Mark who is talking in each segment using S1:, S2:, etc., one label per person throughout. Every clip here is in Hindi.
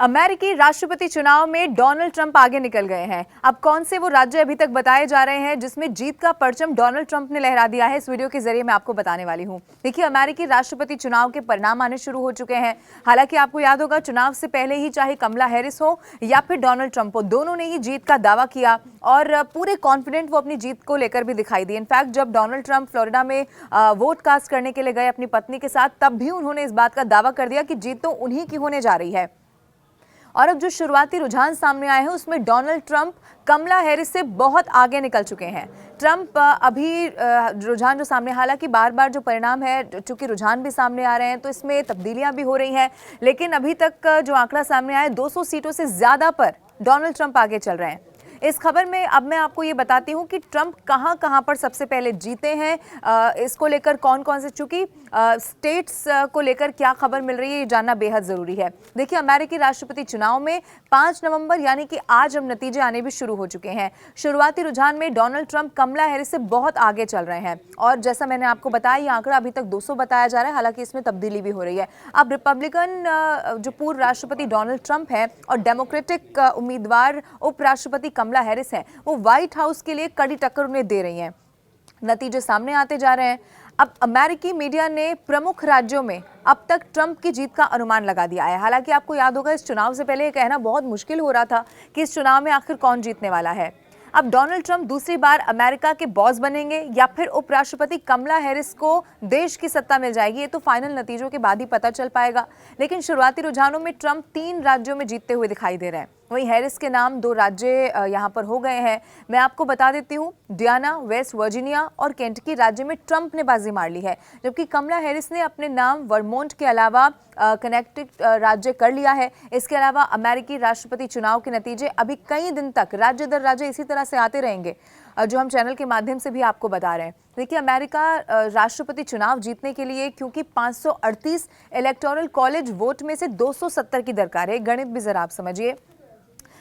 S1: अमेरिकी राष्ट्रपति चुनाव में डोनाल्ड ट्रंप आगे निकल गए हैं। अब कौन से वो राज्य अभी तक बताए जा रहे हैं जिसमें जीत का परचम डोनाल्ड ट्रंप ने लहरा दिया है, इस वीडियो के जरिए मैं आपको बताने वाली हूं। देखिए, अमेरिकी राष्ट्रपति चुनाव के परिणाम आने शुरू हो चुके हैं। हालांकि आपको याद होगा, चुनाव से पहले ही चाहे कमला हैरिस हो या फिर डोनाल्ड ट्रंप हो, दोनों ने ही जीत का दावा किया और पूरे कॉन्फिडेंट वो अपनी जीत को लेकर भी दिखाई दी। इनफैक्ट जब डोनाल्ड ट्रंप फ्लोरिडा में वोट कास्ट करने के लिए गए अपनी पत्नी के साथ, तब भी उन्होंने इस बात का दावा कर दिया कि जीत तो उन्हीं की होने जा रही है। और अब जो शुरुआती रुझान सामने आए हैं उसमें डोनाल्ड ट्रंप कमला हैरिस से बहुत आगे निकल चुके हैं। ट्रंप अभी रुझान जो सामने, हालांकि बार बार जो परिणाम है, चूंकि रुझान भी सामने आ रहे हैं तो इसमें तब्दीलियां भी हो रही हैं, लेकिन अभी तक जो आंकड़ा सामने आया 200 सीटों से ज्यादा पर डोनाल्ड ट्रंप आगे चल रहे हैं। इस खबर में अब मैं आपको ये बताती हूँ कि ट्रंप कहां कहां पर सबसे पहले जीते हैं, इसको लेकर कौन कौन से, चूंकि स्टेट्स को लेकर क्या खबर मिल रही है ये जानना बेहद जरूरी है। देखिए, अमेरिकी राष्ट्रपति चुनाव में 5 नवंबर यानी कि आज अब नतीजे आने भी शुरू हो चुके हैं। शुरुआती रुझान में डोनाल्ड ट्रंप कमला हैरिस से बहुत आगे चल रहे हैं और जैसा मैंने आपको बताया, ये आंकड़ा अभी तक 200 बताया जा रहा है, हालांकि इसमें तब्दीली भी हो रही है। अब रिपब्लिकन जो पूर्व राष्ट्रपति डोनाल्ड ट्रंप है और डेमोक्रेटिक उम्मीदवार उपराष्ट्रपति कमला हैरिस है, वो व्हाइट हाउस के लिए कड़ी टक्कर उन्हें दे रही हैं। नतीजे सामने आते जा रहे हैं। अब अमेरिकी मीडिया ने प्रमुख राज्यों में अब तक ट्रंप की जीत का अनुमान लगा दिया है। हालांकि आपको याद होगा, इस चुनाव से पहले ये कहना बहुत मुश्किल हो रहा था कि इस चुनाव में आखिर कौन जीतने वाला है। अब डोनाल्ड ट्रंप दूसरी बार अमेरिका के बॉस बनेंगे या फिर उपराष्ट्रपति कमला हैरिस को देश की सत्ता मिल जाएगी, ये तो फाइनल नतीजों के बाद ही पता चल पाएगा। लेकिन शुरुआती रुझानों में ट्रंप 3 राज्यों में जीतते हुए दिखाई दे रहे हैं। वहीं हैरिस के नाम 2 राज्य यहां पर हो गए हैं। मैं आपको बता देती हूं, डियाना, वेस्ट वर्जीनिया और केंटकी राज्य में ट्रंप ने बाजी मार ली है, जबकि कमला हैरिस ने अपने नाम वर्मोंट के अलावा कनेक्टिकट राज्य कर लिया है। इसके अलावा अमेरिकी राष्ट्रपति चुनाव के नतीजे अभी कई दिन तक राज्य दर राज्य इसी तरह से आते रहेंगे, जो हम चैनल के माध्यम से भी आपको बता रहे हैं। देखिए, अमेरिका राष्ट्रपति चुनाव जीतने के लिए क्योंकि 538 इलेक्टोरल कॉलेज वोट में से 270 की दरकार है। गणित भी जरा आप समझिए।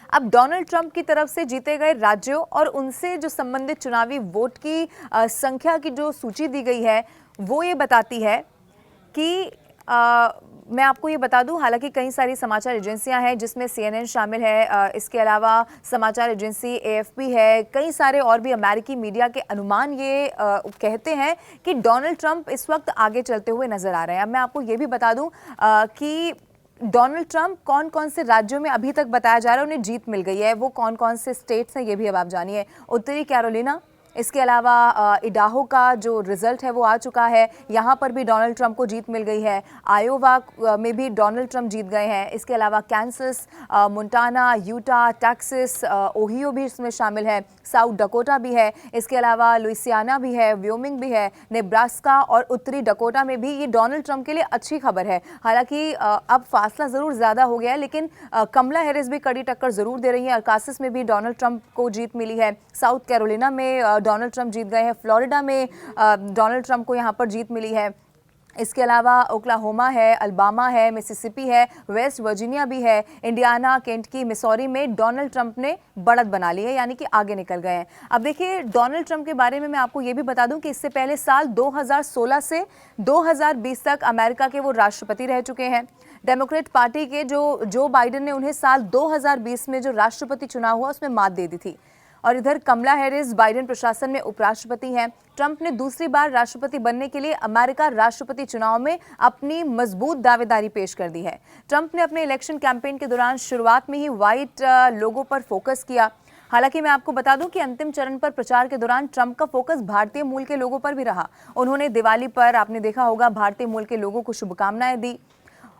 S1: अब डोनाल्ड ट्रंप की तरफ से जीते गए राज्यों और उनसे जो संबंधित चुनावी वोट की संख्या की जो सूची दी गई है, वो ये बताती है कि मैं आपको ये बता दूं, हालांकि कई सारी समाचार एजेंसियां हैं जिसमें CNN शामिल है, इसके अलावा समाचार एजेंसी AFP है, कई सारे और भी अमेरिकी मीडिया के अनुमान ये कहते हैं कि डोनाल्ड ट्रंप इस वक्त आगे चलते हुए नजर आ रहे हैं। अब मैं आपको ये भी बता दूं कि डोनाल्ड ट्रंप कौन कौन से राज्यों में अभी तक बताया जा रहा है उन्हें जीत मिल गई है, वो कौन कौन से स्टेट्स हैं ये भी अब आप जानिए। उत्तरी कैरोलिना, इसके अलावा इडाहो का जो रिजल्ट है वो आ चुका है, यहाँ पर भी डोनाल्ड ट्रंप को जीत मिल गई है। आयोवा में भी डोनाल्ड ट्रंप जीत गए हैं। इसके अलावा Kansas, Montana, Utah, Texas, Ohio भी इसमें शामिल है, साउथ डकोटा भी है, इसके अलावा लुइसियाना भी है, व्योमिंग भी है, नेब्रास्का और उत्तरी डकोटा में भी। ये डोनाल्ड ट्रंप के लिए अच्छी खबर है। हालांकि अब फासला ज़रूर ज़्यादा हो गया है, लेकिन कमला हैरिस भी कड़ी टक्कर ज़रूर दे रही है। अर्कासिस में भी डोनाल्ड ट्रंप को जीत मिली है। साउथ कैरोलिना में डोनाल्ड ट्रंप जीत गए हैं। फ्लोरिडा में डोनाल्ड ट्रंप को यहां पर जीत मिली है। इसके अलावा ओक्लाहोमा है, अल्बामा है, मिसिसिपी है, वेस्ट वर्जीनिया भी है, इंडियाना, केंटकी, मिसौरी में डोनाल्ड ट्रंप ने बढ़त बना ली है, यानी कि आगे निकल गए हैं। अब देखिए, डोनाल्ड ट्रंप के बारे में मैं आपको ये भी बता दूं कि इससे पहले साल 2016 से 2020 तक अमेरिका के वो राष्ट्रपति रह चुके हैं। डेमोक्रेट पार्टी के जो बाइडेन ने उन्हें साल 2020 में जो राष्ट्रपति चुनाव हुआ उसमें मात दे दी थी। और इधर कमला हैरिस बाइडेन प्रशासन में उपराष्ट्रपति हैं। ट्रंप ने दूसरी बार राष्ट्रपति बनने के लिए अमेरिका राष्ट्रपति चुनाव में अपनी मजबूत दावेदारी पेश कर दी है। ट्रंप ने अपने इलेक्शन कैंपेन के दौरान शुरुआत में ही व्हाइट लोगों पर फोकस किया। हालांकि मैं आपको बता दूं कि अंतिम चरण पर प्रचार के दौरान ट्रंप का फोकस भारतीय मूल के लोगों पर भी रहा। उन्होंने दिवाली पर, आपने देखा होगा, भारतीय मूल के लोगों को शुभकामनाएं दी।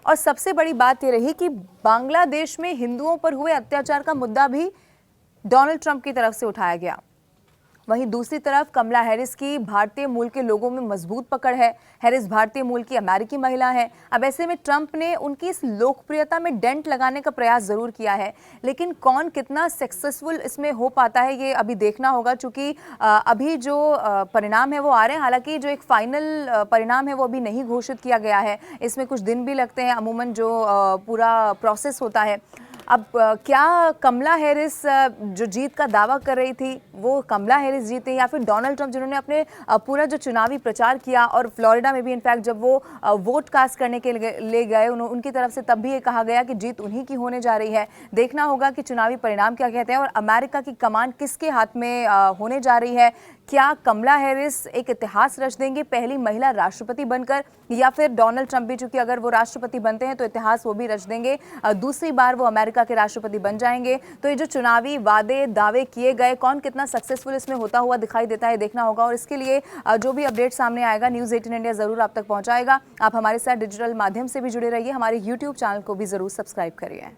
S1: और सबसे बड़ी बात यह रही कि बांग्लादेश में हिंदुओं पर हुए अत्याचार का मुद्दा भी डोनाल्ड ट्रंप की तरफ से उठाया गया। वहीं दूसरी तरफ कमला हैरिस की भारतीय मूल के लोगों में मजबूत पकड़ है। हैरिस भारतीय मूल की अमेरिकी महिला है। अब ऐसे में ट्रंप ने उनकी इस लोकप्रियता में डेंट लगाने का प्रयास जरूर किया है, लेकिन कौन कितना सक्सेसफुल इसमें हो पाता है ये अभी देखना होगा, क्योंकि अभी जो परिणाम है वो आ रहे हैं। हालांकि जो एक फाइनल परिणाम है वो अभी नहीं घोषित किया गया है, इसमें कुछ दिन भी लगते हैं अमूमन जो पूरा प्रोसेस होता है। अब क्या कमला हैरिस जो जीत का दावा कर रही थी वो कमला हैरिस जीते या फिर डोनाल्ड ट्रंप जिन्होंने अपने पूरा जो चुनावी प्रचार किया, और फ्लोरिडा में भी इनफैक्ट जब वो वोट कास्ट करने के ले गए उनकी तरफ से तब भी ये कहा गया कि जीत उन्हीं की होने जा रही है। देखना होगा कि चुनावी परिणाम क्या कहते हैं और अमेरिका की कमान किसके हाथ में होने जा रही है। क्या कमला हैरिस एक इतिहास रच देंगे पहली महिला राष्ट्रपति बनकर, या फिर डोनाल्ड ट्रंप भी, चूंकि अगर वो राष्ट्रपति बनते हैं तो इतिहास वो भी रच देंगे, दूसरी बार वो अमेरिका के राष्ट्रपति बन जाएंगे। तो ये जो चुनावी वादे दावे किए गए, कौन कितना सक्सेसफुल इसमें होता हुआ दिखाई देता है, देखना होगा। और इसके लिए जो भी अपडेट सामने आएगा न्यूज़ 18 इंडिया जरूर आप तक पहुंचाएगा। आप हमारे साथ डिजिटल माध्यम से भी जुड़े रहिए, हमारे यूट्यूब चैनल को भी जरूर सब्सक्राइब करिए।